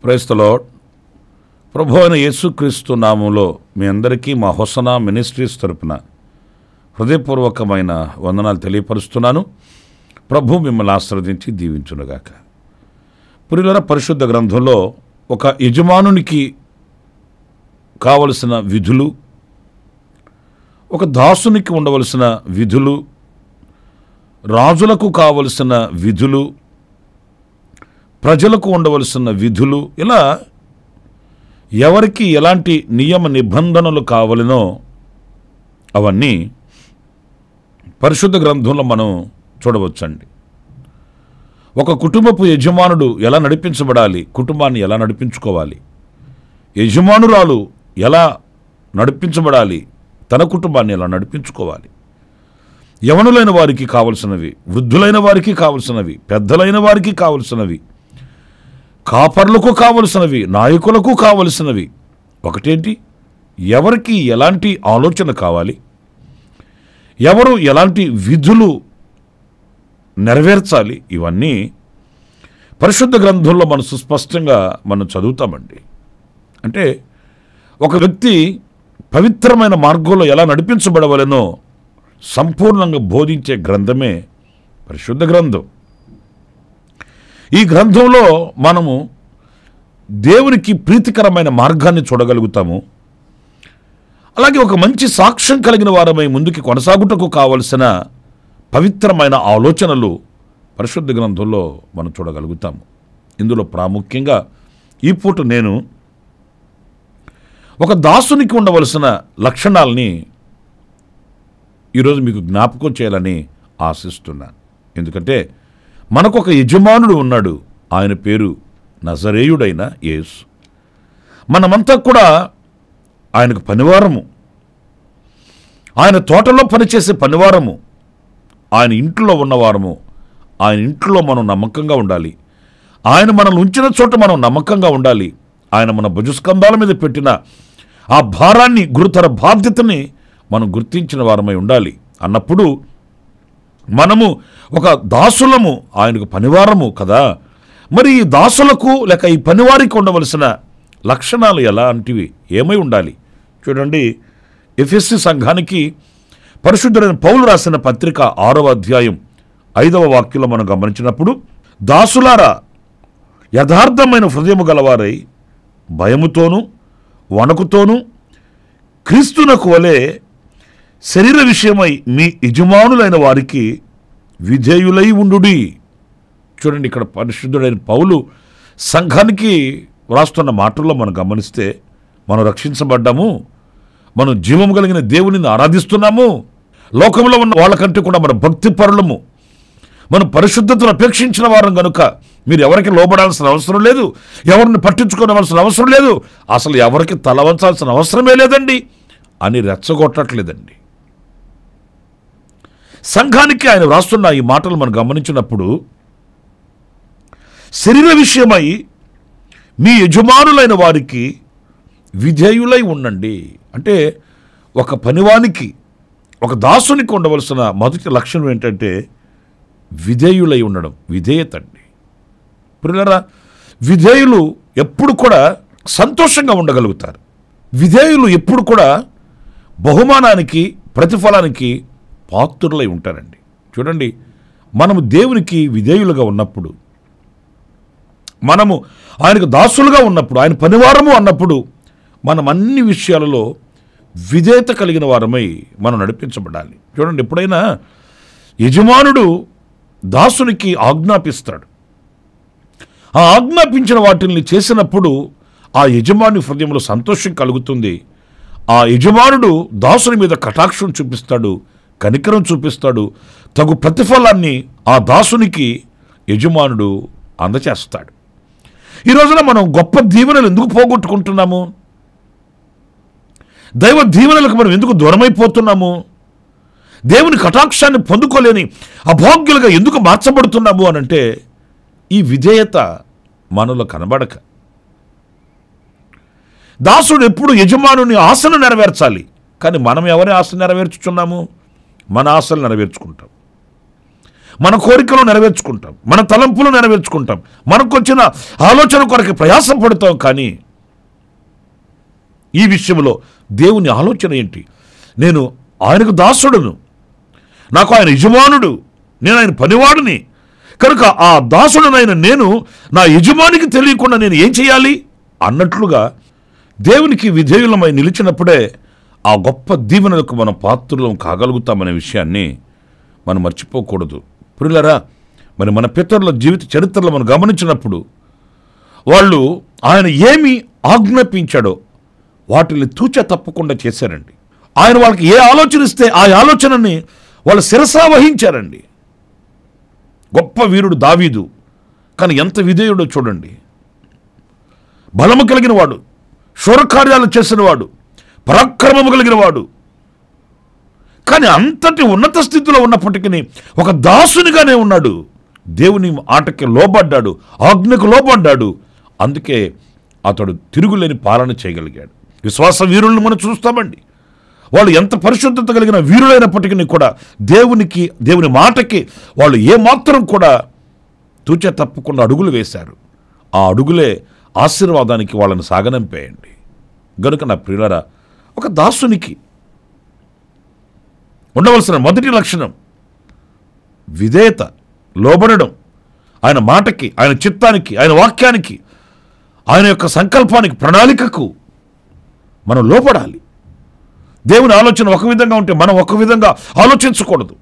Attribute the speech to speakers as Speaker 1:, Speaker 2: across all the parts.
Speaker 1: Praise the lord. ప్రభువైన అయిన యేసుక్రీస్తు నామములో మీ అందరికీ మా హోసనా మినిస్ట్రీస్ తరపున హృదయపూర్వకమైన వందనాలు తెలియపరుస్తున్నాను. ప్రభు మిమ్మల్ని ఆశీర్వదించి దీవించునుగాక. ప్రియులారా, పరిశుద్ధ గ్రంథంలో ఒక యజమానునికి కావలసిన విధులు, ఒక దాసునికి ఉండవలసిన విధులు, రాజులకు కావలసిన విధులు, ప్రజలకు ఉండవలసిన విధులు, ఇలా ఎవరికి ఎలాంటి నియమ నిబంధనలు కావాలనో అవన్నీ పరిశుద్ధ గ్రంథంలో మనం చూడవచ్చండి. ఒక కుటుంబపు యజమానుడు ఎలా నడిపించబడాలి, కుటుంబాన్ని ఎలా నడిపించుకోవాలి, యజమానురాలు ఎలా నడిపించబడాలి, తన కుటుంబాన్ని ఎలా నడిపించుకోవాలి, యవనులైన వారికి కావలసినవి, వృద్ధులైన వారికి కావలసినవి, పెద్దలైన వారికి కావలసినవి, కాపర్లకు కావలసినవి, నాయకులకు కావలసినవి, ఒకటేంటి, ఎవరికి ఎలాంటి ఆలోచన కావాలి, ఎవరు ఎలాంటి విధులు నెరవేర్చాలి, ఇవన్నీ పరిశుద్ధ గ్రంథంలో మనం సుస్పష్టంగా మనం చదువుతామండి. అంటే ఒక వ్యక్తి పవిత్రమైన మార్గంలో ఎలా నడిపించబడవలెనో సంపూర్ణంగా బోధించే గ్రంథమే పరిశుద్ధ గ్రంథం. ఈ గ్రంథంలో మనము దేవునికి ప్రీతికరమైన మార్గాన్ని చూడగలుగుతాము. అలాగే ఒక మంచి సాక్ష్యం కలిగిన వారమై ముందుకి కొనసాగుటకు కావలసిన పవిత్రమైన ఆలోచనలు పరిశుద్ధ గ్రంథంలో మనం చూడగలుగుతాము. ఇందులో ప్రాముఖ్యంగా ఈ పూట నేను ఒక దాసునికి ఉండవలసిన లక్షణాలని ఈరోజు మీకు జ్ఞాపకం చేయాలని ఆశిస్తున్నాను. ఎందుకంటే మనకు ఒక యజమానుడు ఉన్నాడు, ఆయన పేరు నజరేయుడైన యేసు. మనమంతా కూడా ఆయనకు పనివారము, ఆయన తోటలో పనిచేసే పనివారము, ఆయన ఇంట్లో ఉన్నవారము. ఆయన ఇంట్లో మనం నమ్మకంగా ఉండాలి, ఆయన మనల్ని ఉంచిన చోట మనం నమ్మకంగా ఉండాలి. ఆయన మన భుజస్కంధాల మీద పెట్టిన ఆ భారాన్ని, గురుతర బాధ్యతని మనం గుర్తించిన వారమై ఉండాలి. అన్నప్పుడు మనము ఒక దాసులము, ఆయనకు పనివారము కదా. మరి ఈ దాసులకు లేక ఈ పనివారికి ఉండవలసిన లక్షణాలు ఎలాంటివి, ఏమై ఉండాలి? చూడండి, ఎఫెసీ సంఘానికి పరిశుద్ధుడైన పౌలు రాసిన పత్రిక 6వ అధ్యాయం 5వ వాక్యంలో మనం గమనించినప్పుడు, దాసులారా యథార్థమైన హృదయము గలవారై భయముతోనూ వణకుతోనూ క్రీస్తునకు వలె శరీర విషయమై మీ యజమానులైన వారికి విధేయులై ఉండుడి. చూడండి, ఇక్కడ పరిశుద్ధుడైన పౌలు సంఘానికి వ్రాస్తున్న మాటల్లో మనం గమనిస్తే, మనం రక్షించబడ్డాము, మనం జీవం కలిగిన దేవునిని ఆరాధిస్తున్నాము, లోకంలో ఉన్న వాళ్ళకంటే కూడా మన భక్తి పరులము, మనం పరిశుద్ధతను అపేక్షించిన వారం కనుక మీరు ఎవరికి లోబడాల్సిన అవసరం లేదు, ఎవరిని పట్టించుకోవాల్సిన అవసరం లేదు, అసలు ఎవరికి తల వంచాల్సిన అవసరమే లేదండి అని రెచ్చగొట్టట్లేదండి. సంఘానికి ఆయన వ్రాస్తున్న ఈ మాటలు మనం గమనించినప్పుడు, శరీర విషయమై మీ యజమానులైన వారికి విధేయులై ఉండండి. అంటే ఒక పనివానికి, ఒక దాసునికి ఉండవలసిన మొదటి లక్షణం ఏంటంటే విధేయులై ఉండడం, విధేయత అండి. ప్రియులారా, విధేయులు ఎప్పుడు కూడా సంతోషంగా ఉండగలుగుతారు. విధేయులు ఎప్పుడు కూడా బహుమానానికి, ప్రతిఫలానికి పాత్రులై ఉంటారండి. చూడండి, మనము దేవునికి విధేయులుగా ఉన్నప్పుడు, మనము ఆయనకు దాసులుగా ఉన్నప్పుడు, ఆయన పనివారము అన్నప్పుడు, మనం అన్ని విషయాలలో విధేయత కలిగిన వారమై మనం నడిపించబడాలి. చూడండి, ఎప్పుడైనా యజమానుడు దాసునికి ఆజ్ఞాపిస్తాడు. ఆ ఆజ్ఞాపించిన వాటిని చేసినప్పుడు ఆ యజమాని హృదయంలో సంతోషం కలుగుతుంది. ఆ యజమానుడు దాసుని మీద కటాక్షం చూపిస్తాడు, కనికరం చూపిస్తాడు. తగు ప్రతిఫలాన్ని ఆ దాసునికి యజమానుడు అందచేస్తాడు. ఈ రోజున మనం గొప్ప దీవెనలు ఎందుకు పోగొట్టుకుంటున్నాము? దైవ దీవెనలకు మనం ఎందుకు దూరమైపోతున్నాము? దేవుని కటాక్షాన్ని పొందుకోలేని అభాగ్యులుగా ఎందుకు మార్చబడుతున్నాము అనంటే, ఈ విధేయత మనలో కనబడక. దాసుడు ఎప్పుడు యజమానుని ఆశను నెరవేర్చాలి, కానీ మనం ఎవరి ఆశ నెరవేర్చుచున్నాము? మన ఆశలు నెరవేర్చుకుంటాం. మన కోరికలు నెరవేర్చుకుంటాం, మన తలంపులు నెరవేర్చుకుంటాం, మనకొచ్చిన ఆలోచన కొరకు ప్రయాసపడతాం. కానీ ఈ విషయంలో దేవుని ఆలోచన ఏంటి? నేను ఆయనకు దాసుడును, నాకు ఆయన యజమానుడు, నేను ఆయన పనివాడిని కనుక ఆ దాసుడనైన నేను నా యజమానికి తెలియకుండా నేను ఏం చేయాలి అన్నట్లుగా దేవునికి విధేయులమై నిలిచినప్పుడే ఆ గొప్ప దీవెనలకు మనం పాత్రులం కాగలుగుతామనే విషయాన్ని మనం మర్చిపోకూడదు. ప్రియులారా, మరి మన పితరుల జీవిత చరిత్రలో మనం గమనించినప్పుడు వాళ్ళు ఆయన ఏమి ఆజ్ఞాపించాడో వాటిని తూచ తప్పకుండా చేశారండి. ఆయన వాళ్ళకి ఏ ఆలోచన ఇస్తే ఆ ఆలోచనని వాళ్ళు శిరసా వహించారండి. గొప్ప వీరుడు దావీదు, కానీ ఎంత విధేయుడో చూడండి. బలము కలిగిన వాడు, శూరకార్యాలు చేసిన వాడు, పరాక్రమము కలిగిన వాడు, కానీ అంతటి ఉన్నత స్థితిలో ఉన్నప్పటికీ ఒక దాసునిగానే ఉన్నాడు. దేవుని ఆటకి లోబడ్డాడు, ఆజ్ఞకు లోబడ్డాడు. అందుకే అతడు తిరుగులేని పాలన చేయగలిగాడు. విశ్వాస వీరులను మనం చూస్తామండి. వాళ్ళు ఎంత పరిశుద్ధత కలిగిన వీరులైనప్పటికీ కూడా దేవుని మాటకి వాళ్ళు ఏమాత్రం కూడా తూచ తప్పకుండా అడుగులు వేశారు. ఆ అడుగులే ఆశీర్వాదానికి వాళ్ళని సాగనంపేయండి. గనుక నా ప్రియులారా, ఒక దాసునికి ఉండవలసిన మొదటి లక్షణం విధేయత, లోబడడం. ఆయన మాటకి, ఆయన చిత్తానికి, ఆయన వాక్యానికి, ఆయన యొక్క సంకల్పానికి, ప్రణాళికకు మనం లోపడాలి. దేవుని ఆలోచన ఒక విధంగా ఉంటే మనం ఒక విధంగా ఆలోచించకూడదు.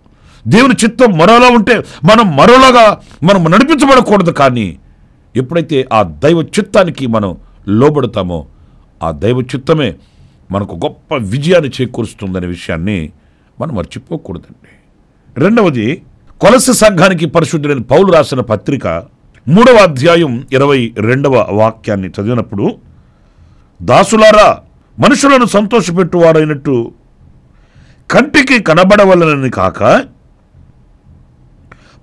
Speaker 1: దేవుని చిత్తం మరోలా ఉంటే మనం మరోలాగా మనం నడిపించబడకూడదు. కానీ ఎప్పుడైతే ఆ దైవ చిత్తానికి మనం లోబడతామో ఆ దైవ చిత్తమే మనకు గొప్ప విజయాన్ని చేకూరుస్తుందనే విషయాన్ని మనం మర్చిపోకూడదండి. రెండవది, కొలస్సీ సంఘానికి పరిశుద్ధుడైన పౌలు రాసిన పత్రిక 3వ అధ్యాయం 22వ వాక్యాన్ని చదివినప్పుడు, దాసులారా, మనుషులను సంతోషపెట్టువారైనట్టు కంటికి కనబడవలనని కాక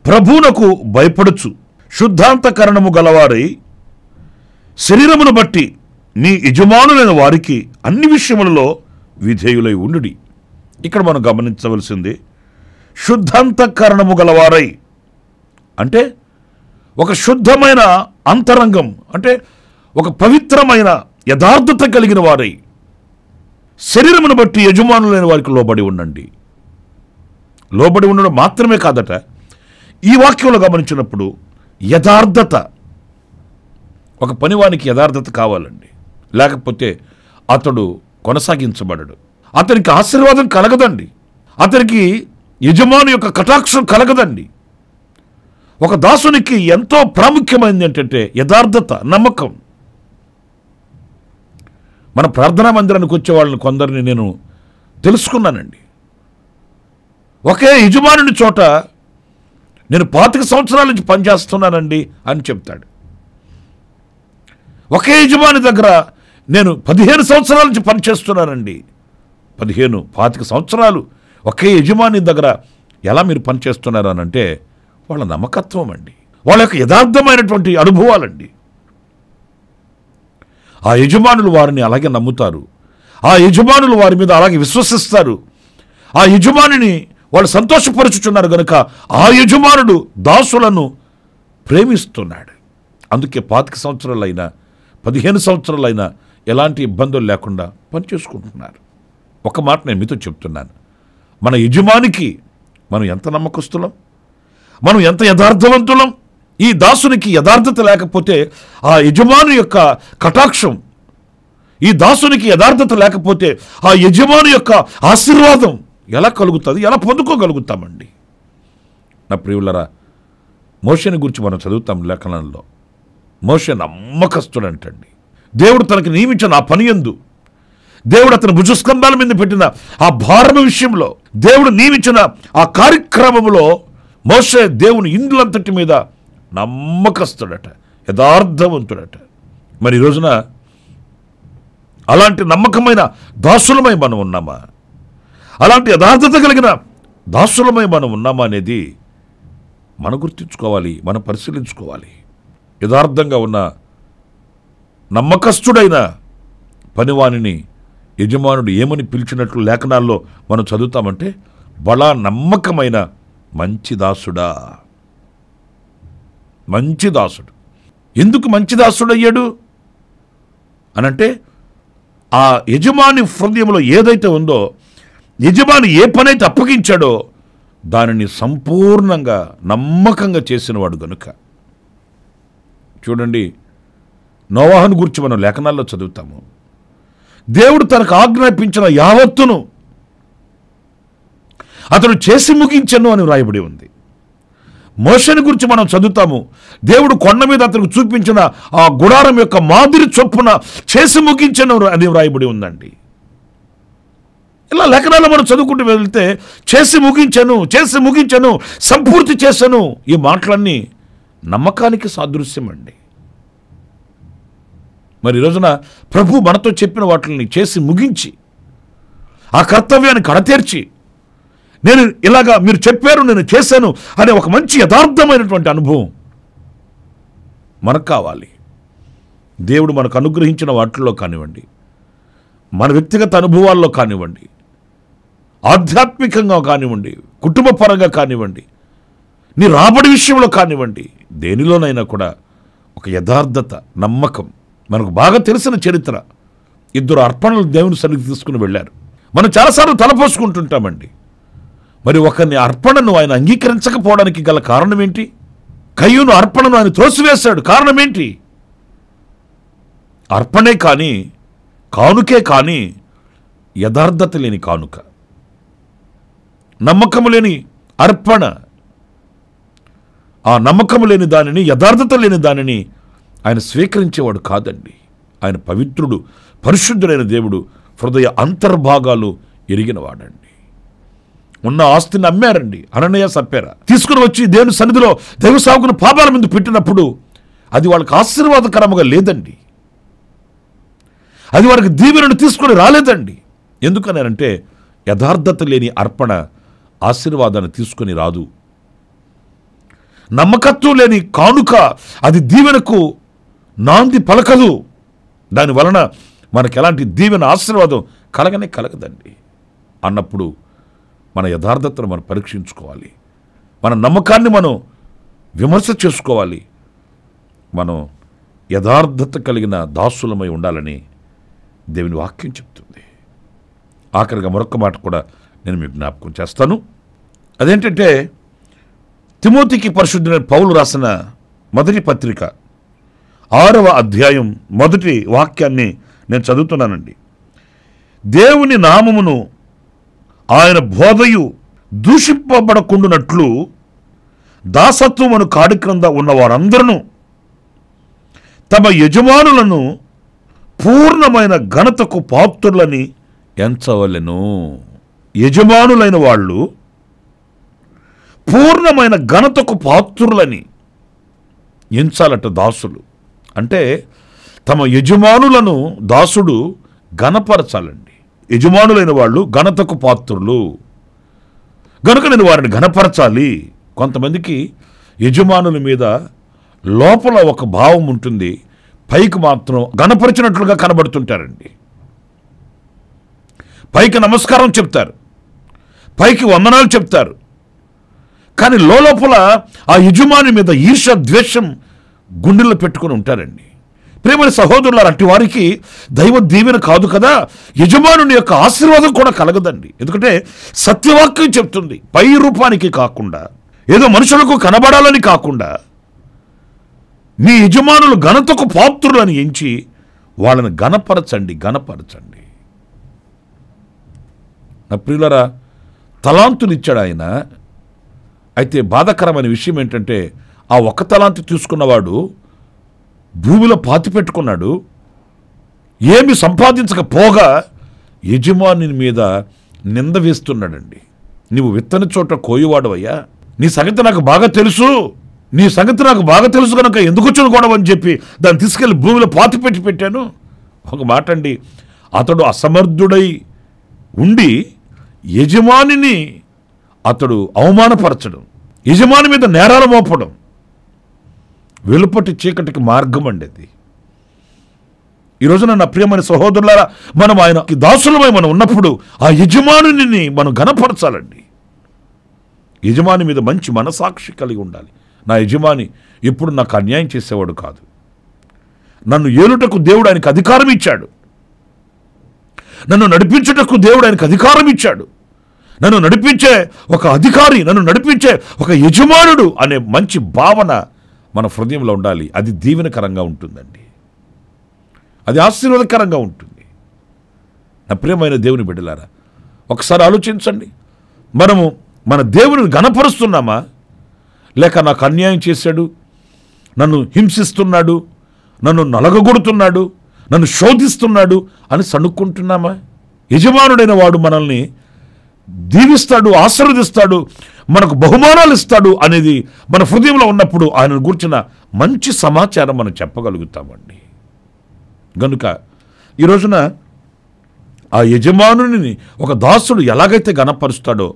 Speaker 1: ప్రభువునకు భయపడుచు శుద్ధాంతకరణము గలవారై శరీరమును బట్టి నీ యజమానులైన వారికి అన్ని విషయములలో విధేయులై ఉండుడి. ఇక్కడ మనం గమనించవలసింది శుద్ధాంతకరణము గలవారై అంటే ఒక శుద్ధమైన అంతరంగం, అంటే ఒక పవిత్రమైన యథార్థత కలిగిన వారై శరీరమును బట్టి యజమానులైన వారికి లోబడి ఉండండి. లోబడి ఉండడం మాత్రమే కాదట, ఈ వాక్యంలో గమనించినప్పుడు యథార్థత. ఒక పనివానికి యథార్థత కావాలండి, లేకపోతే అతడు కొనసాగించబడడు, అతనికి ఆశీర్వాదం కలగదండి, అతనికి యజమాని యొక్క కటాక్షం కలగదండి. ఒక దాసునికి ఎంతో ప్రాముఖ్యమైనది ఏంటంటే యథార్థత, నమ్మకం. మన ప్రార్థనా మందిరానికి వచ్చే వాళ్ళని కొందరిని నేను తెలుసుకున్నానండి. ఒకే యజమానుని చోట నేను 25 సంవత్సరాల నుంచి పనిచేస్తున్నానండి అని చెప్తాడు. ఒకే యజమాని దగ్గర నేను 15 సంవత్సరాల నుంచి పనిచేస్తున్నానండి. 25 సంవత్సరాలు ఒకే యజమాని దగ్గర ఎలా మీరు పనిచేస్తున్నారు అని అంటే వాళ్ళ నమ్మకత్వం అండి, వాళ్ళ యొక్క యథార్థమైనటువంటి అనుభవాలండి. ఆ యజమానులు వారిని అలాగే నమ్ముతారు, ఆ యజమానులు వారి మీద అలాగే విశ్వసిస్తారు, ఆ యజమానిని వాళ్ళు సంతోషపరుచుచున్నారు కనుక ఆ యజమానుడు దాసులను ప్రేమిస్తున్నాడు. అందుకే 25 సంవత్సరాలైనా 15 సంవత్సరాలైనా ఎలాంటి ఇబ్బందులు లేకుండా పనిచేసుకుంటున్నారు. ఒక మాట నేను మీతో చెప్తున్నాను, మన యజమానికి మనం ఎంత నమ్మకస్తులం, మనం ఎంత యథార్థవంతులం. ఈ దాసునికి యథార్థత లేకపోతే ఆ యజమాని యొక్క కటాక్షం, ఈ దాసునికి యథార్థత లేకపోతే ఆ యజమాని యొక్క ఆశీర్వాదం ఎలా కలుగుతుంది, ఎలా పొందుకోగలుగుతామండి? నా ప్రియులరా, మోషేని గురించి మనం చదువుతాం లేఖనంలో. మోషే నమ్మకస్తుడంటండి. దేవుడు తనకి నియమించిన ఆ పని యందు, దేవుడు అతని భుజస్కంధాల మీద పెట్టిన ఆ భారం విషయంలో, దేవుడు నియమించిన ఆ కార్యక్రమంలో మోషే దేవుని ఇండ్లంతటి మీద నమ్మకస్తుడట, యథార్థవంతుడట. మరి ఈ రోజున అలాంటి నమ్మకమైన దాసులమై మనం ఉన్నామా? అలాంటి యథార్థత కలిగిన దాసులమై మనం ఉన్నామా అనేది మనం గుర్తించుకోవాలి, మనం పరిశీలించుకోవాలి. యథార్థంగా ఉన్న నమ్మకస్తుడైన పనివానిని యజమానుడు ఏమని పిలిచినట్లు లేఖనాల్లో మనం చదువుతామంటే, బలా నమ్మకమైన మంచి దాసుడా. మంచి దాసుడు. ఎందుకు మంచి దాసుడు అయ్యాడు అనంటే, ఆ యజమాని హృదయంలో ఏదైతే ఉందో, యజమాని ఏ పనైతే అప్పగించాడో దానిని సంపూర్ణంగా నమ్మకంగా చేసినవాడు గనుక. చూడండి, నోవాహును గురించి మనం లేఖనాల్లో చదువుతాము. దేవుడు తనకు ఆజ్ఞాపించిన యావత్తును అతడు చేసి ముగించను అని వ్రాయబడి ఉంది. మోషేని గురించి మనం చదువుతాము. దేవుడు కొండ మీద అతనికి చూపించిన ఆ గుడారం యొక్క మాదిరి చొప్పున చేసి ముగించను అని వ్రాయబడి ఉందండి. ఇలా లేఖనాల్లో మనం చదువుకుంటూ వెళ్తే చేసి ముగించను, సంపూర్తి చేశాను, ఈ మాటలన్నీ నమ్మకానికి సాదృశ్యం అండి. మరి ఈ రోజున ప్రభు మనతో చెప్పిన వాటిని చేసి ముగించి, ఆ కర్తవ్యాన్ని కడతీర్చి, నేను ఇలాగా మీరు చెప్పారు నేను చేశాను అనే ఒక మంచి యథార్థమైనటువంటి అనుభవం మనకు కావాలి. దేవుడు మనకు అనుగ్రహించిన వాటిల్లో కానివ్వండి, మన వ్యక్తిగత అనుభవాల్లో కానివ్వండి, ఆధ్యాత్మికంగా కానివ్వండి, కుటుంబ పరంగా కానివ్వండి, నీ రాబడి విషయంలో కానివ్వండి, దేనిలోనైనా కూడా ఒక యథార్థత, నమ్మకం. మనకు బాగా తెలిసిన చరిత్ర, 2 అర్పణలు దేవుని సన్నిధి తీసుకుని వెళ్ళారు. మనం చాలాసార్లు తలపోసుకుంటుంటామండి. మరి ఒకరిని అర్పణను ఆయన అంగీకరించకపోవడానికి గల కారణం ఏంటి? కయ్యూను అర్పణను ఆయన త్రోసివేశాడు. కారణం ఏంటి? అర్పణే కానీ, కానుకే కానీ యథార్థత లేని కానుక, నమ్మకము లేని అర్పణ, ఆ నమ్మకము లేని దానిని, యథార్థత లేని దానిని ఆయన స్వీకరించేవాడు కాదండి. ఆయన పవిత్రుడు, పరిశుద్ధుడైన దేవుడు, హృదయ అంతర్భాగాలు ఎరిగినవాడండి. ఉన్న ఆస్తిని అమ్మారండి, అననీయ సప్పారా తీసుకుని వచ్చి దేవుని సన్నిధిలో దైవ సేవకుని పాపాల మీద పెట్టినప్పుడు అది వాళ్ళకి ఆశీర్వాదకరముగా లేదండి. అది వారికి దీవెనను తీసుకొని రాలేదండి. ఎందుకనంటే యథార్థత లేని అర్పణ ఆశీర్వాదాన్ని తీసుకొని రాదు. నమ్మకత్వం లేని కానుక అది దీవెనకు నాంది పలకదు. దాని వలన మనకు ఎలాంటి దీవెన, ఆశీర్వాదం కలగదండి. అన్నప్పుడు మన యథార్థతను మనం పరీక్షించుకోవాలి. మన నమ్మకాన్ని మనం విమర్శ చేసుకోవాలి. మనం యథార్థత కలిగిన దాసులమై ఉండాలని దేవుని వాక్యం చెప్తుంది. ఆఖరిగా మరొక మాట కూడా నేను మీకు జ్ఞాపకం చేస్తాను. అదేంటంటే, తిమోతికి పరిశుద్ధుడైన పౌలు రాసిన మొదటి పత్రిక 6వ అధ్యాయం 1వ వాక్యాన్ని నేను చదువుతున్నానండి. దేవుని నామమును ఆయన బోధయు దూషింపబడకుండునట్లు దాసత్వమును కాడి క్రింద ఉన్న వారందరూ తమ యజమానులను పూర్ణమైన ఘనతకు పాత్రులని ఎంచవలెను. యజమానులైన వాళ్ళు పూర్ణమైన ఘనతకు పాత్రులని ఎంచాలట దాసులు. అంటే తమ యజమానులను దాసుడు ఘనపరచాలండి. యజమానులైన వాళ్ళు ఘనతకు పాత్రులు గనుక నేను వారిని ఘనపరచాలి. కొంతమందికి యజమానుల మీద లోపల ఒక భావం ఉంటుంది, పైకి మాత్రం ఘనపరిచినట్లుగా కనబడుతుంటారండి. పైకి నమస్కారం చెప్తారు, పైకి వందనాలు చెప్తారు, కానీ లోపల ఆ యజమాని మీద ఈర్ష, ద్వేషం గుండెల్లో పెట్టుకుని ఉంటారండి. ప్రేమని సహోదరులారా, అట్టి వారికి దైవ దీవెన కాదు కదా, యజమానుని యొక్క ఆశీర్వాదం కూడా కలగదండి. ఎందుకంటే సత్యవాక్యం చెప్తుంది, పై రూపానికి కాకుండా, ఏదో మనుషులకు కనబడాలని కాకుండా, మీ యజమానులు ఘనతకు పాత్రులని ఎంచి వాళ్ళని ఘనపరచండి. నా ప్రియులారా, తలాంతులు ఇచ్చాడు ఆయన. అయితే బాధాకరమైన విషయం ఏంటంటే, ఆ ఒక్క తలాంతు తీసుకున్నవాడు భూమిలో పాతి పెట్టుకున్నాడు. ఏమి సంపాదించకపోగా యజమాని మీద నింద వేస్తున్నాడండి. నీవు విత్తని చోట కోయువాడవయ్యా, నీ సంగతి నాకు బాగా తెలుసు కనుక ఎందుకు వచ్చిన గొడవ అని చెప్పి దాన్ని తీసుకెళ్ళి భూమిలో పాతి పెట్టాను. ఒక మాట అండి, అతడు అసమర్థుడై ఉండి యజమానిని అతడు అవమానపరచడం, యజమాని మీద నేరాలు మోపడం వెలుపటి చీకటికి మార్గం అండి అది. ఈ రోజున నా ప్రియమైన సహోదరులారా, మనం ఆయనకి దాసులమై మనం ఉన్నప్పుడు ఆ యజమానుని మనం ఘనపరచాలండి. యజమాని మీద మంచి మనసాక్షి కలిగి ఉండాలి. నా యజమాని ఎప్పుడు నాకు అన్యాయం చేసేవాడు కాదు. నన్ను ఏలుటకు దేవుడు ఆయనకు అధికారం ఇచ్చాడు. నన్ను నడిపించుటకు దేవుడు ఆయనకు అధికారం ఇచ్చాడు. నన్ను నడిపించే ఒక అధికారి, నన్ను నడిపించే ఒక యజమానుడు అనే మంచి భావన మన హృదయంలో ఉండాలి. అది దీవెనకరంగా ఉంటుందండి, అది ఆశీర్వాదకరంగా ఉంటుంది. నా ప్రియమైన దేవుని బిడ్డలారా, ఒకసారి ఆలోచించండి. మనము మన దేవుని ఘనపరుస్తున్నామా, లేక నాకు అన్యాయం చేశాడు, నన్ను హింసిస్తున్నాడు, నన్ను నలగగొడుతున్నాడు, నన్ను శోధిస్తున్నాడు అని సణుక్కుంటున్నామా? యజమానుడైన వాడు మనల్ని దీవిస్తాడు, ఆశీర్వదిస్తాడు, మనకు బహుమానాలు ఇస్తాడు అనేది మన హృదయంలో ఉన్నప్పుడు ఆయనను గురించిన మంచి సమాచారం మనం చెప్పగలుగుతామండి. గనుక ఈ రోజున ఆ యజమానుని ఒక దాసుడు ఎలాగైతే గణపరుస్తాడో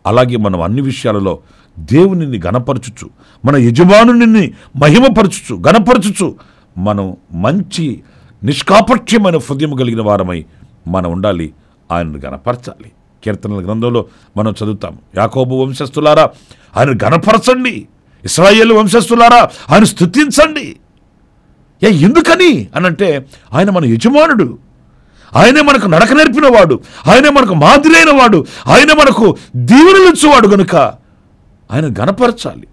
Speaker 1: అలాగే మనం అన్ని విషయాలలో దేవునిని గణపరచుచు, మన యజమానుని మహిమపరచుచు, గణపరచుచు మనం మంచి నిష్కాపట్యమైన హృదయం కలిగిన వారమై మనం ఉండాలి. ఆయనను గణపరచాలి. కీర్తనల గ్రంథంలో మనం చదువుతాం, యాకోబు వంశస్థులారా ఆయన గణపరచండి, ఇశ్రాయేలు వంశస్థులారా ఆయన స్తుతించండి. ఎందుకని అనంటే ఆయన మన యజమానుడు, ఆయనే మనకు నడక నేర్పినవాడు, ఆయనే మనకు మాదిరి అయిన వాడు, ఆయనే మనకు దీవెనలు ఇచ్చేవాడు. కనుక ఆయన గణపరచాలి.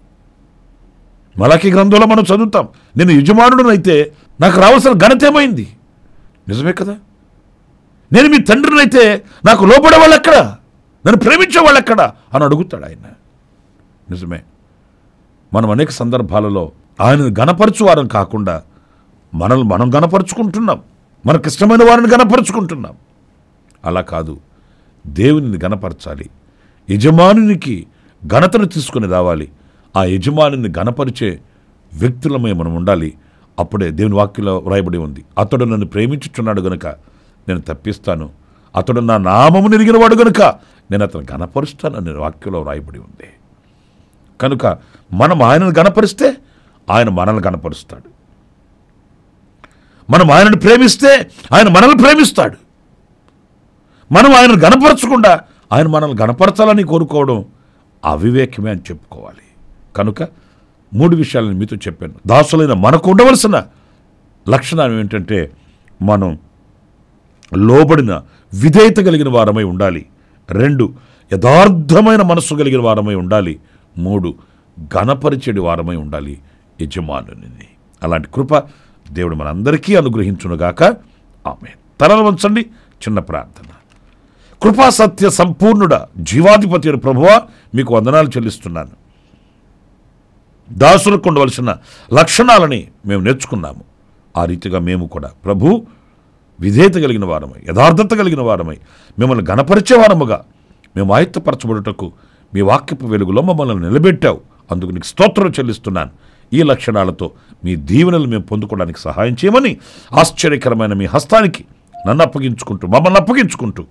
Speaker 1: మలాకీ గ్రంథంలో మనం చదువుతాం, నేను యజమానుడునైతే నాకు రావాల్సిన ఘనత ఏమైంది? నిజమే కదా. నేను మీ తండ్రినైతే నాకు లోపడే వాళ్ళు ఎక్కడ, నన్ను ప్రేమించే వాళ్ళు ఎక్కడ అని అడుగుతాడు ఆయన. నిజమే. మనం అనేక సందర్భాలలో ఆయనను గణపరచు వారం కాకుండా మనల్ని మనం గణపరుచుకుంటున్నాం, మనకిష్టమైన వారిని గణపరుచుకుంటున్నాం. అలా కాదు, దేవునిని గణపరచాలి. యజమానునికి ఘనతను తీసుకుని రావాలి. ఆ యజమానిని గణపరిచే వ్యక్తులమే మనం ఉండాలి. అప్పుడే దేవుని వాక్యంలో వ్రాయబడి ఉంది, అతడు నన్ను ప్రేమించుచున్నాడు గనుక నేను తప్పిస్తాను, అతడు నా నామము నెరిగినవాడు గనుక నేను అతను గణపరుస్తానని వాక్యంలో వ్రాయబడి ఉంది. కనుక మనం ఆయనను గణపరిస్తే ఆయన మనల్ని గణపరుస్తాడు. మనం ఆయనను ప్రేమిస్తే ఆయన మనల్ని ప్రేమిస్తాడు. మనం ఆయనను గణపరచకుండా ఆయన మనల్ని గణపరచాలని కోరుకోవడం అవివేకమే అని చెప్పుకోవాలి. కనుక 3 విషయాలను మీతో చెప్పాను. దాసులైన మనకు ఉండవలసిన లక్షణం ఏంటంటే మనం లోబడిన విధేయత కలిగిన వారమై ఉండాలి. 2 యథార్థమైన మనస్సు కలిగిన వారమై ఉండాలి. 3 ఘనపరిచేడి వారమై ఉండాలి యజమానుని. అలాంటి కృప దేవుడు మనందరికీ అనుగ్రహించునుగాక. ఆమేన్. తలలు వంచండి, చిన్న ప్రార్థన. కృపా సత్య సంపూర్ణుడ జీవాధిపతి అయిన ప్రభువా, మీకు వందనాలు చెల్లిస్తున్నాను. దాసులకు ఉండవలసిన లక్షణాలని మేము నేర్చుకున్నాము. ఆ రీతిగా మేము కూడా ప్రభు విధేయత కలిగిన వారమై, యథార్థత కలిగిన వారమై, మిమ్మల్ని గణపరిచే వారముగా మేము ఆయుత్తపరచబడుటకు మీ వాక్యపు వెలుగులో మమ్మల్ని నిలబెట్టావు. అందుకు నీకు స్తోత్రం చెల్లిస్తున్నాను. ఈ లక్షణాలతో మీ దీవెనలు మేము పొందుకోవడానికి సహాయం చేయమని ఆశ్చర్యకరమైన మీ హస్తానికి నన్ను అప్పగించుకుంటూ, మమ్మల్ని అప్పగించుకుంటూ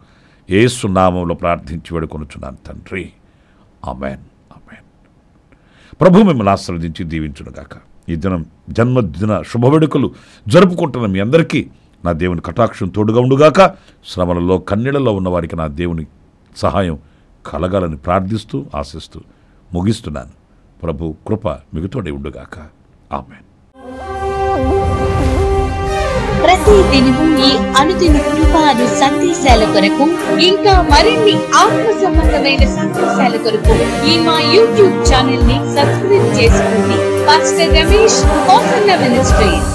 Speaker 1: యేసు నామములో ప్రార్థించి వేడుకొనుచున్నాను తండ్రి. ఆమేన్. ఆమేన్. ప్రభు మిమ్మల్ని ఆశీర్వదించి దీవించునుగాక. ఈ దినం జన్మదిన శుభవేడుకలు జరుపుకుంటున్న మీ అందరికీ నా దేవుని కటాక్షం తోడుగా ఉండుగాక. శ్రమలలో కన్నీళ్లలో ఉన్న వారికి నా దేవుని సహాయం కలగాలని ప్రార్థిస్తూ ఆశిస్తూ ముగిస్తున్నాను. ప్రభు కృప మిగుతోడే ఉండుగాక. ఆమేన్.
Speaker 2: ప్రతి దినము ఈ అనుదిన కృపాను సందేశాల కొరకు, ఇంకా మరిన్ని ఆత్మ సంబంధమైన సందేశాల కొరకు ఈ మా యూట్యూబ్ ఛానల్ ని సబ్స్క్రైబ్ చేసుకోండి. Pastor Ramesh ministries.